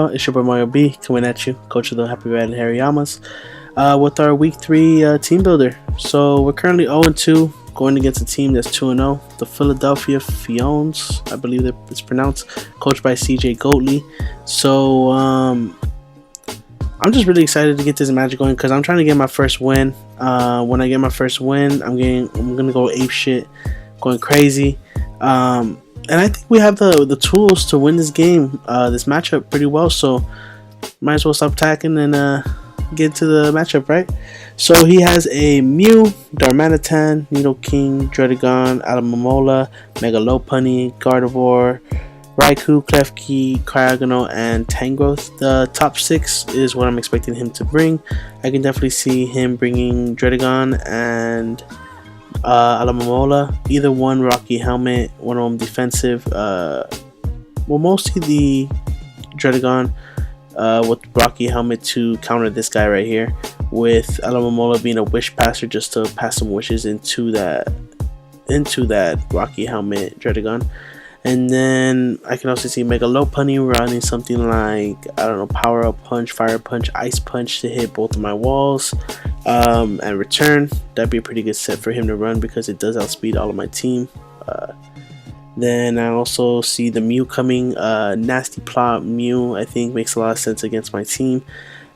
It's your boy Mario B coming at you, coach of the Happy Red and Harry Yamas, with our week 3 team builder. So we're currently 0-2, going against a team that's 2-0, the Philadelphia Fiones, I believe that it's pronounced, coached by CJ Goatley. So I'm just really excited to get this match going because I'm trying to get my first win. When I get my first win, I'm gonna go ape shit, going crazy. And I think we have the tools to win this game, this matchup pretty well. So might as well stop attacking and get into the matchup, right? So he has a Mew, Darmanitan, Nidoking, Dredagon, Alomomola, Mega Lopunny, Gardevoir, Raikou, Klefki, Cryogonal, and Tangrowth. The top 6 is what I'm expecting him to bring. I can definitely see him bringing Dredagon and Alomomola, either one Rocky Helmet, one of them defensive. Mostly the Dredagon with Rocky Helmet to counter this guy right here, with Alomomola being a wish passer just to pass some wishes into that Rocky Helmet Dredagon. And then I can also see Mega Lopunny running something like, I don't know, Power Up Punch, Fire Punch, Ice Punch to hit both of my walls and return. That'd be a pretty good set for him to run because it does outspeed all of my team. Then I also see the Mew coming. Nasty Plot Mew, I think, makes a lot of sense against my team.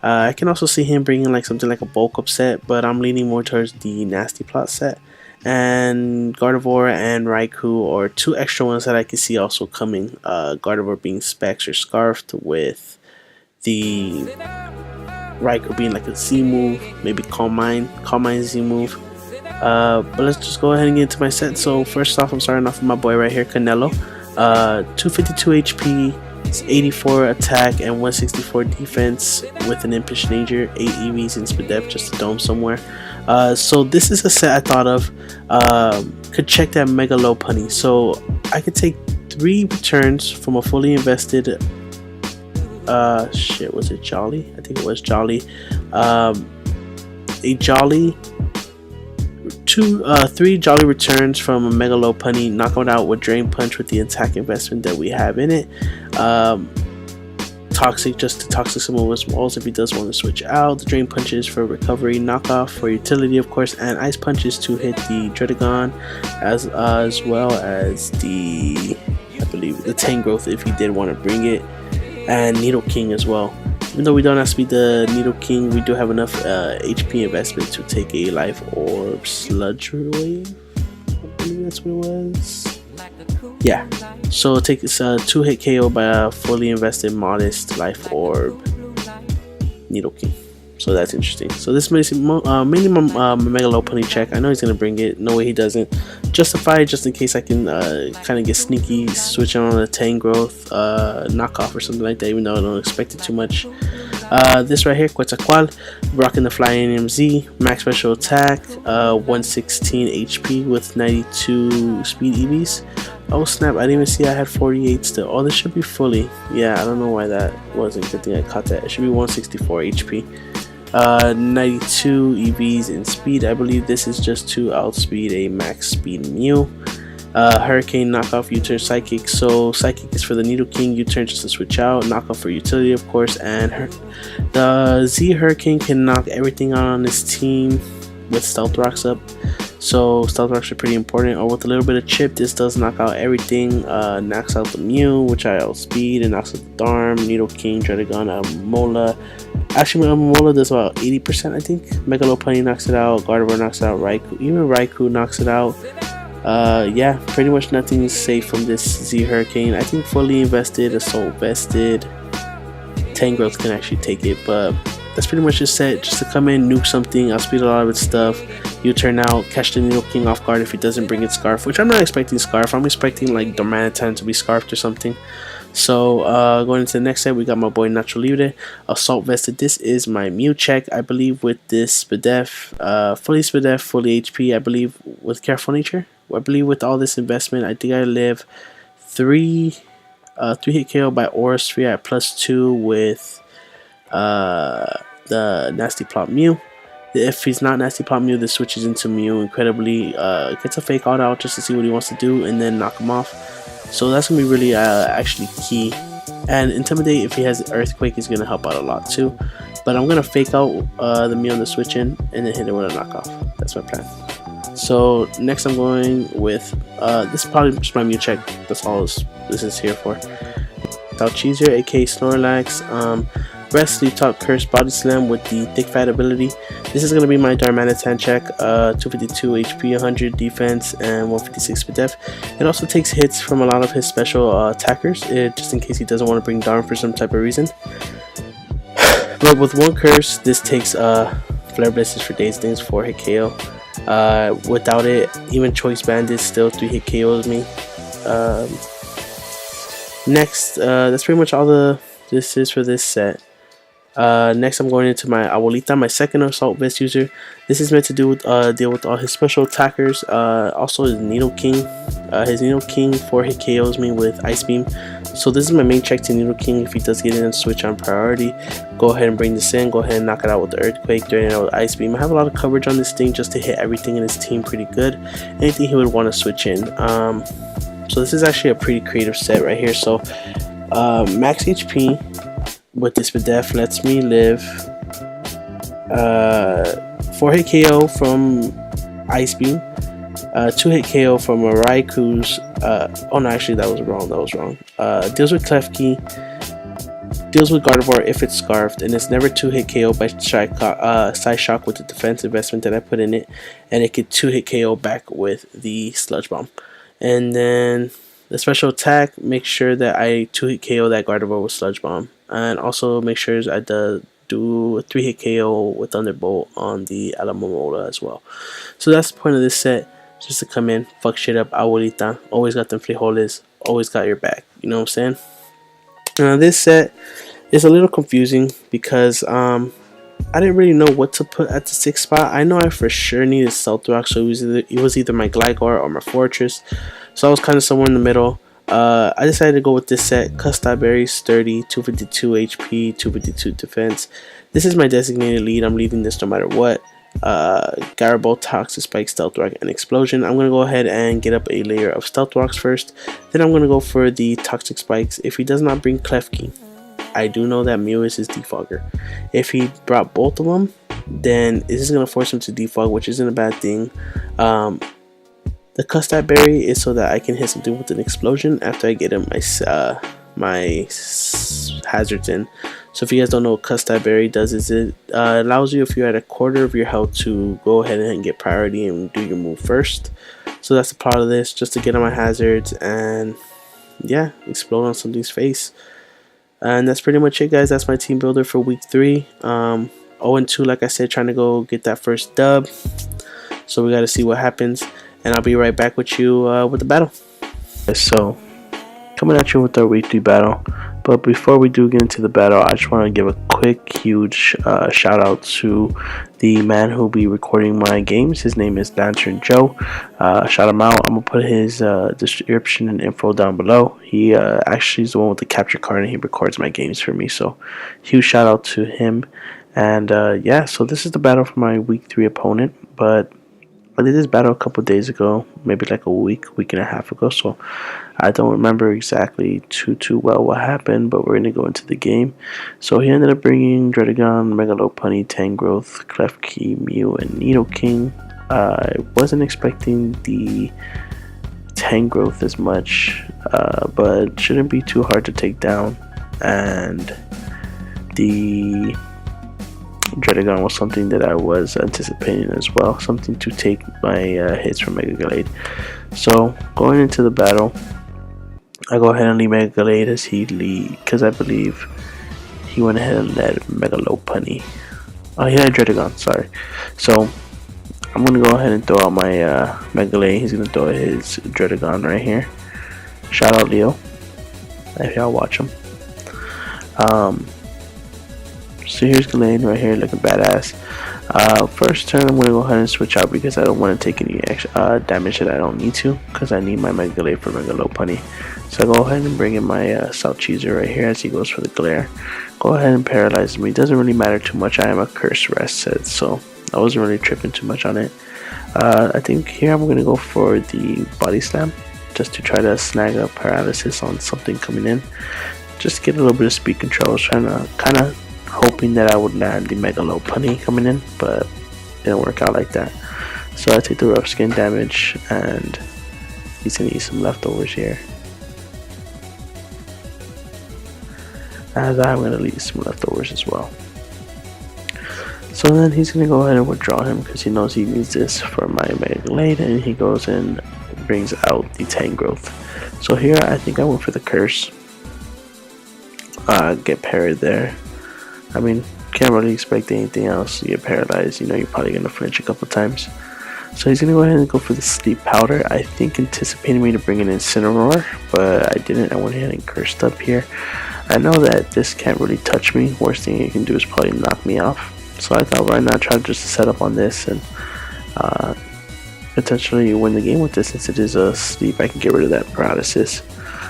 I can also see him bringing like something like a bulk up set, but I'm leaning more towards the Nasty Plot set. And Gardevoir and Raikou are 2 extra ones that I can see also coming. Gardevoir being Specs or Scarfed, with the Raikou being like a Z move, maybe Calm Mind Z move. But let's just go ahead and get into my set. So first off, I'm starting off with my boy right here, Canelo. 252 HP, it's 84 attack and 164 defense with an Impish Danger, 8 EVs in Spadef, just a dome somewhere. So this is a set I thought of. Could check that Mega Lopunny. So I could take 3 returns from a fully invested was it Jolly? I think it was Jolly. A Jolly, 3 Jolly returns from a Mega Lopunny, knock it out with Drain Punch with the attack investment that we have in it. Toxic, just to toxic some of his walls if he does want to switch out. The Drain Punches for recovery, knockoff for utility of course, and Ice Punches to hit the Dredagon as well as the, I believe, the Tangrowth if he did want to bring it, and Nidoking as well. Even though we don't outspeed the Nidoking, we do have enough HP investment to take a Life Orb Sludge Wave, I believe that's what it was. Yeah, so take this 2-hit KO by a fully invested Modest Life Orb Nidoking. So that's interesting. So this makes mainly my Mega Lopunny check. I know he's gonna bring it. No way he doesn't. Justify just in case I can kind of get sneaky, switching on a Tangrowth knockoff or something like that, even though I don't expect it too much. This right here, Quetzalcoatl, rocking the Flying MZ, max special attack, 116 HP with 92 speed EVs. Oh snap, I didn't even see I had 48 still. Oh, this should be fully. Yeah, I don't know why that wasn't. Good thing I caught that. It should be 164 HP. 92 EVs in speed. I believe this is just to outspeed a max speed Mew. Hurricane, knockoff, U-turn, Psychic. So Psychic is for the Nidoking, U-turn just to switch out, knockoff for utility of course, and the Z Hurricane can knock everything out on this team with Stealth Rocks up. So Stealth Rocks are pretty important, or with a little bit of chip, this does knock out everything. Knocks out the Mew, which I outspeed, and knocks out the Darm, Nidoking, Dredagon, Alomomola. Actually, Alomomola does about 80%, I think. Mega Lopunny knocks it out, Gardevoir knocks it out, Raikou, even Raikou knocks it out. Yeah, pretty much nothing is safe from this Z Hurricane. I think fully invested, Assault vested, Tangrowth can actually take it, but that's pretty much just set, just to come in, nuke something, outspeed a lot of its stuff, U-turn out, catch the Nidoking off guard if he doesn't bring its Scarf, which I'm not expecting Scarf. I'm expecting like Darmanitan to be Scarfed or something. So going into the next set, we got my boy Nacho Libre, Assault vested. This is my Mew check, I believe, with this Spadef, fully Spadef, fully HP, I believe, with Careful Nature. I believe with all this investment, I think I live 3 hit KO by Aura Sphere at +2 with the Nasty Plot Mew. If he's not Nasty Plot Mew, this switches into Mew incredibly, gets a fake out just to see what he wants to do and then knock him off. So that's gonna be really actually key And Intimidate, if he has Earthquake, is going to help out a lot too. But I'm going to fake out the Mew on the switch in and then hit it with a knockoff. That's my plan. So next I'm going with, this is probably just my Mew check. That's all this is here for. Cheezier, aka Snorlax, Rest, Sleep Talk, Curse, Body Slam with the Thick Fat ability. This is going to be my Darmanitan check, 252 HP, 100 defense, and 156 speed def. It also takes hits from a lot of his special attackers, just in case he doesn't want to bring Darm for some type of reason. But with one curse, this takes Flare Blessings for Days Things, 4 hit KO. Without it, even Choice Bandit still 3 hit KOs me. Next, that's pretty much all this is for this set. Next I'm going into my Abuelita, my second Assault Vest user. This is meant to deal with all his special attackers. Also his Needle King. His Needle King 4 hit KOs me with Ice Beam. So this is my main check to Needle King. If he does get in and switch on priority, go ahead and bring this in. Go ahead and knock it out with the Earthquake, drain it out with Ice Beam. I have a lot of coverage on this thing just to hit everything in his team pretty good. Anything he would want to switch in. So this is actually a pretty creative set right here. So max HP with this def lets me live 4 hit KO from Ice Beam, 2 hit KO from a Raiku's, oh no, actually that was wrong, deals with Klefki, deals with Gardevoir if it's Scarfed, and it's never 2 hit KO by Side Shock with the defense investment that I put in it, and it could 2 hit KO back with the Sludge Bomb. And then the special attack, make sure that I 2 hit KO that Gardevoir with Sludge Bomb, and also make sure I do a 3 hit KO with Thunderbolt on the Alamomola as well. So that's the point of this set, just to come in, fuck shit up. Abuelita, always got them frijoles, always got your back, you know what I'm saying? This set is a little confusing because I didn't really know what to put at the 6th spot. I know I for sure needed Stealth Rock, so it was either my Gligar or my Fortress. So I was kind of somewhere in the middle. I decided to go with this set. Custard Berry, Sturdy, 252 HP, 252 defense. This is my designated lead. I'm leading this no matter what. Garibaldi, Toxic Spike, Stealth Rock, and Explosion. I'm going to go ahead and get up a layer of Stealth Rocks first. Then I'm going to go for the Toxic Spikes. If he does not bring Klefki, I do know that Mew is his defogger. If he brought both of them, then this is going to force him to defog, which isn't a bad thing. The Custard Berry is so that I can hit something with an Explosion after I get him my hazards in. So if you guys don't know what Custard Berry does, is it allows you, if you're at a quarter of your health, to go ahead and get priority and do your move first. So that's the part of this, just to get on my hazards and yeah, explode on something's face. And that's pretty much it, guys. That's my team builder for week 3. 0-2, like I said, trying to go get that first dub. So we got to see what happens. And I'll be right back with you with the battle. So, coming at you with our week 3 battle. But before we do get into the battle, I just want to give a quick, huge shout out to the man who'll be recording my games. His name is Lantern Joe. Shout him out. I'm going to put his description and info down below. He actually is the one with the capture card, and he records my games for me. So, huge shout out to him. And yeah, so this is the battle for my week 3 opponent. But I did this battle a couple days ago, maybe like a week and a half ago, so I don't remember exactly too well what happened, but we're going to go into the game. So he ended up bringing Dredagon, Megalopunny, Tangrowth, Klefki, Mew, and Nidoking. I wasn't expecting the Tangrowth as much, but shouldn't be too hard to take down, and the Dredagon was something that I was anticipating as well, something to take my hits from Mega Gallade. So going into the battle, I go ahead and lead Mega Gallade as he lead, because I believe he went ahead and led Megalopunny. Oh, he had Dredagon, sorry. So I'm gonna go ahead and throw out my Mega Gallade. He's gonna throw his Dredagon right here. Shout out Leo, if y'all watch him. So here's Gallade right here looking badass. First turn I'm going to go ahead and switch out because I don't want to take any extra damage that I don't need to, because I need my Mega Gallade for Megalopunny. So I go ahead and bring in my South Cheezer right here as he goes for the Glare. Go ahead and paralyze me. It doesn't really matter too much. I am a Curse Rest set, so I wasn't really tripping too much on it. I think here I'm going to go for the Body Slam, just to try to snag a paralysis on something coming in. just get a little bit of speed control. I was trying to kind of hoping that I would land the Mega Lopunny coming in, but it didn't work out like that. So I take the rough skin damage, and he's gonna eat some leftovers here. As I'm gonna leave some leftovers as well. So then he's gonna go ahead and withdraw him because he knows he needs this for my Mega Glade, and he goes and brings out the Tangrowth. So here I think I went for the curse. Get parried there. I mean, can't really expect anything else. You get paralyzed, you know you're probably gonna flinch a couple times. So he's gonna go ahead and go for the Sleep Powder. I think anticipating me to bring in Incineroar, but I didn't. I went ahead and cursed up here. I know that this can't really touch me. Worst thing you can do is probably knock me off. So I thought, why not try just to set up on this and potentially win the game with this. Since it is a sleep, I can get rid of that paralysis.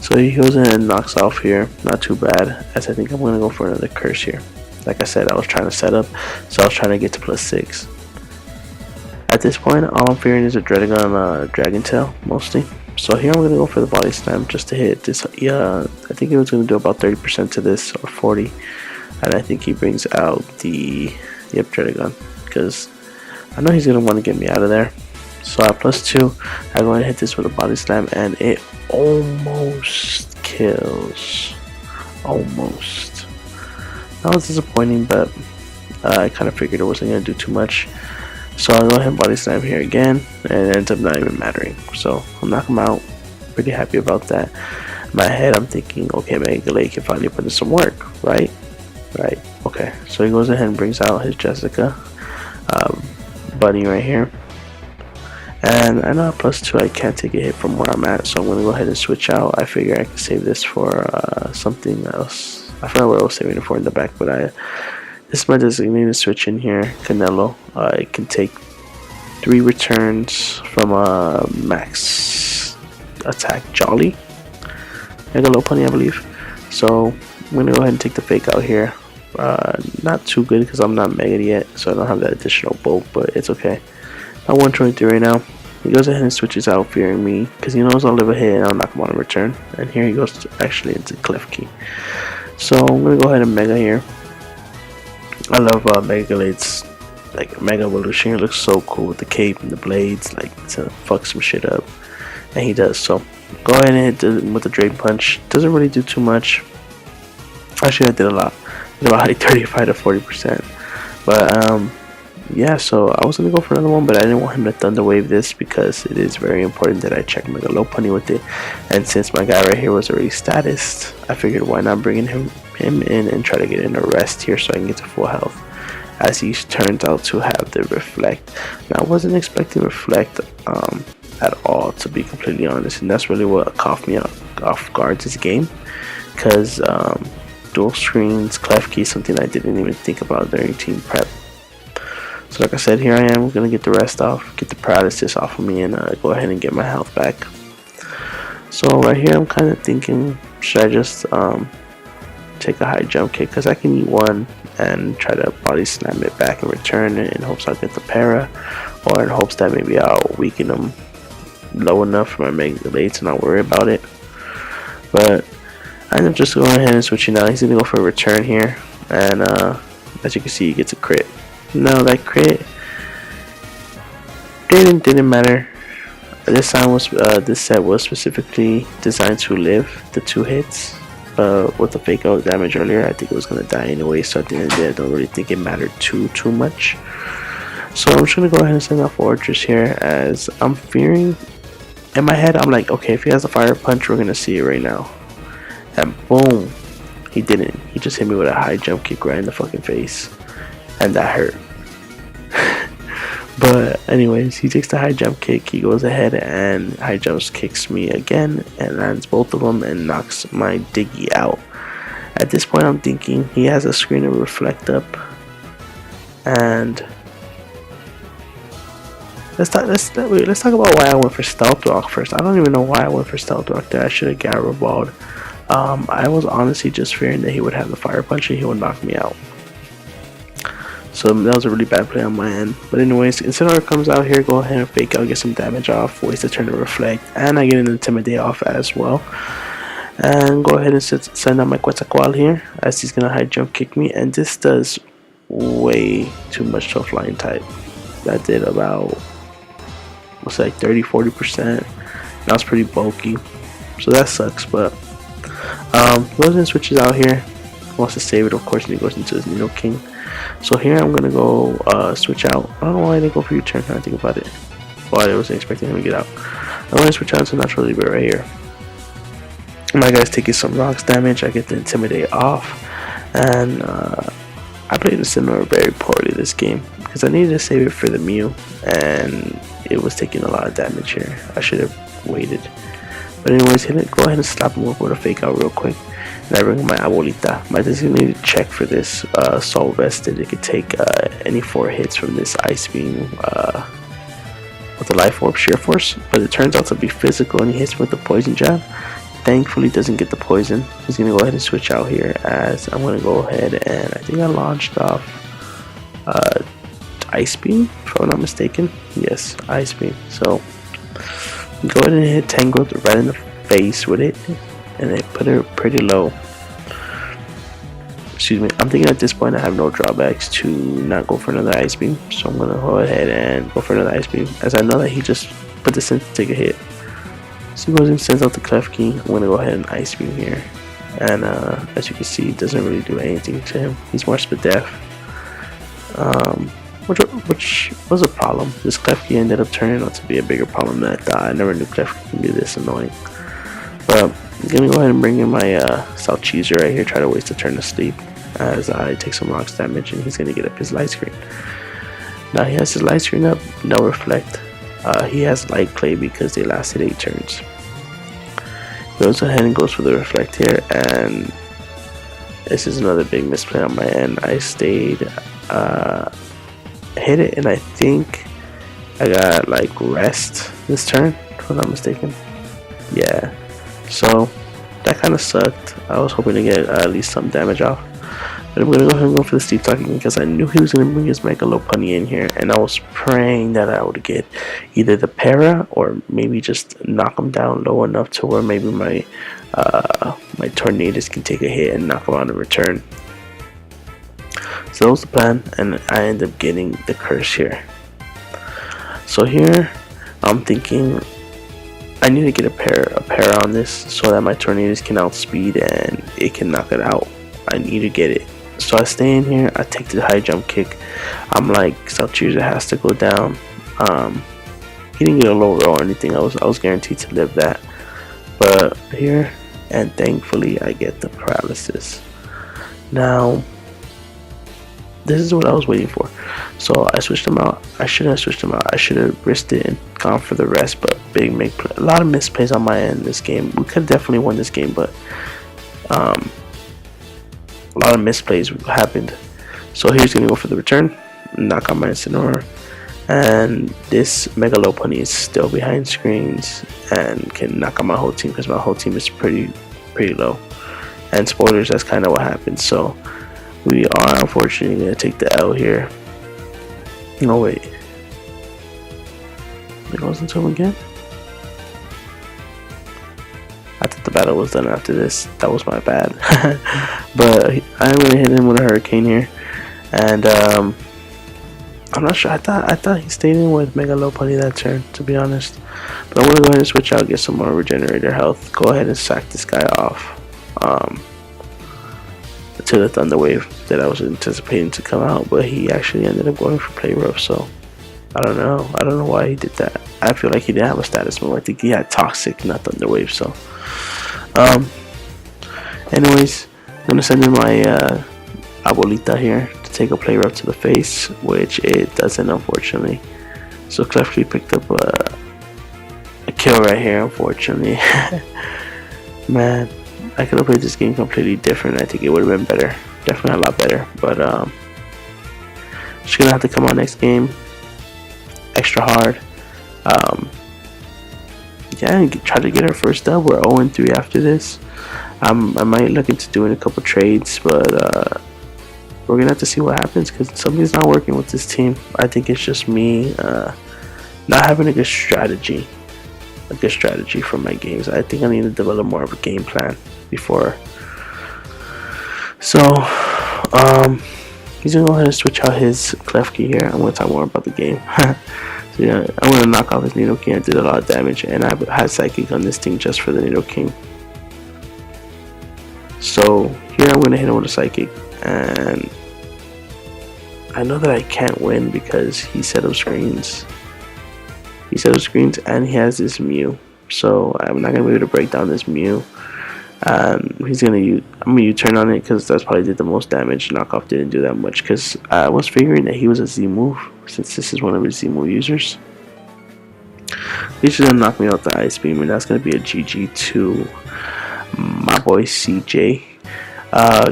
So he goes in and knocks off here. Not too bad, as I think I'm going to go for another curse here. Like I said, I was trying to set up, so I was trying to get to +6. At this point, all I'm fearing is a Dredagon Dragon Tail, mostly. So here I'm going to go for the Body Slam just to hit this. I think it was going to do about 30% to this, or 40. And I think he brings out the Dredagon, because I know he's going to want to get me out of there. So at +2, I go and hit this with a Body Slam, and it almost kills. Almost. That was disappointing, but I kind of figured it wasn't going to do too much. So I go ahead and Body Slam here again, and it ends up not even mattering. So I'll knock him out. Pretty happy about that. In my head, I'm thinking, okay, Mega Glade can finally put in some work, right? Right. Okay. So he goes ahead and brings out his Jessica Bunny right here. And I know at +2 I can't take a hit from where I'm at, so I'm going to go ahead and switch out. I figure I can save this for something else. I forgot what I was saving it for in the back, but this is my designated switch in here, Canelo. It can take 3 returns from a max attack Jolly. Mega Lopunny, I believe. So I'm going to go ahead and take the fake out here. Not too good because I'm not Mega yet, so I don't have that additional bulk, but it's okay. I'm 123 right now. He goes ahead and switches out, fearing me, because he knows I'll live a hit and I'll knock him on a return. And here he goes actually into Klefki. So I'm going to go ahead and Mega here. I love Mega Glade's like Mega Evolution. It looks so cool with the cape and the blades, like to fuck some shit up. And he does. So go ahead and hit with the Drain Punch. Doesn't really do too much. Actually, I did a lot. I did about like 35 to 40%. But yeah, so I was gonna go for another one, but I didn't want him to Thunder Wave this because it is very important that I check Mega Lopunny with it. And since my guy right here was already statused, I figured why not bringing him in and try to get in a rest here so I can get to full health. As he turns out to have the Reflect. Now I wasn't expecting Reflect at all, to be completely honest, and that's really what caught me off guard this game, because dual screens, Klefki is something I didn't even think about during team prep. So like I said, here I am going to get the rest off, get the paralysis off of me, and go ahead and get my health back. So right here I'm kind of thinking, should I just take a high jump kick, because I can eat one and try to Body Slam it back in return in hopes I'll get the para, or in hopes that maybe I'll weaken him low enough for my Mega Glade to not worry about it. But I end up just going ahead and switching out. He's going to go for a return here, and as you can see, he gets a crit. No, that crit didn't matter. This set was specifically designed to live the 2 hits. With the fake out damage earlier, I think it was gonna die anyway. So at the end of the day, I don't really think it mattered too much. So I'm just gonna go ahead and send off Fortress here, as I'm fearing. In my head, I'm like, okay, if he has a Fire Punch, we're gonna see it right now. And boom, he didn't. He just hit me with a high jump kick right in the fucking face. And that hurt. But anyways, he takes the high jump kick. He goes ahead and high jumps kicks me again and lands both of them and knocks my Diggy out. At this point, I'm thinking he has a screen of Reflect up, and let's talk about why I went for Stealth Rock first. I don't even know why I went for Stealth Rock there. I should have Gyro Balled. I was honestly just fearing that he would have the Fire Punch and he would knock me out. So that was a really bad play on my end. But anyways, Incineroar comes out here, go ahead and fake out, get some damage off, waste a turn to Reflect, and I get an Intimidate off as well. And go ahead and send out my Quetzalcoatl here, as he's gonna high jump kick me, and this does way too much to a flying type. That did about, what's like 30-40%. That was pretty bulky, so that sucks. But goes and switches out here, wants to save it of course, and he goes into his Nino King. So here I'm gonna go switch out. I don't know why I didn't go for your turn. I think about it. Well, I wasn't expecting him to get out. I'm gonna switch out to Natural Libre right here. My guy's taking some rocks damage. I get the Intimidate off, and I played the Sinnoh very poorly this game because I needed to save it for the Mew, and it was taking a lot of damage here. I should have waited. But anyways, go ahead and slap him up with a fake out real quick. And I bring in my Abuelita. My designated check for this Soul Vested. It could take any 4 hits from this Ice Beam with the Life Orb Sheer Force. But it turns out to be physical, and he hits me with the Poison Jab. Thankfully doesn't get the poison. He's going to go ahead and switch out here, as I'm going to go ahead and I think I launched off Ice Beam, if I'm not mistaken. Yes, Ice Beam. So go ahead and hit Tangrowth right in the face with it, and it put her pretty low. Excuse me. I'm thinking at this point I have no drawbacks to not go for another Ice Beam, so I'm going to go ahead and go for another Ice Beam, as I know that he just put this in to take a hit. So he goes and sends out the Klefki. I'm going to go ahead and Ice Beam here. And as you can see, it doesn't really do anything to him. He's more Spadef. Which was a problem. This Klefki ended up turning out to be a bigger problem than I thought. I never knew Klefki can be this annoying. But I'm going to go ahead and bring in my Salcheezer right here. Try to waste a turn to sleep, as I take some rocks damage, and he's going to get up his light screen. Now he has his light screen up, no reflect. He has light clay because they lasted 8 turns. He goes ahead and goes for the reflect here, and this is another big misplay on my end. I stayed, hit it, and I think I got like rest this turn, if I'm not mistaken. Yeah, so that kind of sucked. I was hoping to get at least some damage off. But I'm going to go ahead and go for the Steep Talking, because I knew he was going to bring his Mega Lopunny in here, and I was praying that I would get either the Para or maybe just knock him down low enough to where maybe my my Tornadus can take a hit and knock him out in return. So that was the plan, and I ended up getting the Curse here. So here I'm thinking I need to get a para on this so that my Tornadus can outspeed and it can knock it out. I need to get it. So I stay in here, I take the high jump kick. I'm like, Salcheezer has to go down. He didn't get a low roll or anything. I was guaranteed to live that. But here, and thankfully I get the paralysis. Now this is what I was waiting for. So I switched him out. I shouldn't have switched him out. I should have risked it and gone for the rest. But big make play. A lot of misplays on my end this game. We could have definitely won this game, but a lot of misplays happened. So here's gonna go for the return, knock out my Incineroar, and this Mega Lopunny is still behind screens and can knock out my whole team because my whole team is pretty low. And spoilers, that's kind of what happened. So we are unfortunately gonna take the L here. No, wait, it goes into him again. I thought the battle was done after this. That was my bad. But I'm gonna hit him with a Hurricane here, and I'm not sure. I thought he stayed in with Mega Lopunny that turn, to be honest. But I'm gonna go ahead and switch out, get some more Regenerator health. Go ahead and sack this guy off to the Thunder Wave that I was anticipating to come out, but he actually ended up going for Play Rough. So I don't know why he did that. I feel like he didn't have a status move. I think he had Toxic, not Thunder Wave. So anyways, I'm gonna send in my Abuelita here to take a Play Rough to the face, which it doesn't, unfortunately. So Klefki picked up a kill right here, unfortunately. Man, I could have played this game completely different. I think it would have been better, definitely a lot better. But she's gonna have to come out next game extra hard. Yeah, and try to get her first dub. We're 0-3 after this. I might look into doing a couple trades, but we're gonna have to see what happens because something's not working with this team. I think it's just me not having a good strategy. a good strategy for my games. I think I need to develop more of a game plan before. So, he's gonna go ahead and switch out his Klefki here. I'm gonna talk more about the game. So yeah, I'm gonna knock off his Nidoking. I did a lot of damage, and I had Psychic on this thing just for the Nidoking. So here I'm gonna hit him with a Psychic, and I know that I can't win because he set up screens. He set up screens, and he has this Mew. So I'm not gonna be able to break down this Mew. He's gonna use. I'm gonna U-turn on it because that's probably did the most damage. Knockoff didn't do that much because I was figuring that he was a Z move since this is one of his Z move users. He's just gonna knock me out the Ice Beam, and that's gonna be a GG to my boy CJ.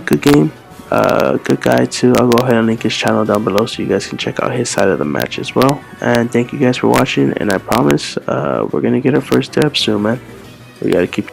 Good game. Good guy too. I'll go ahead and link his channel down below so you guys can check out his side of the match as well. And thank you guys for watching. And I promise we're gonna get our first dub soon, man. We gotta keep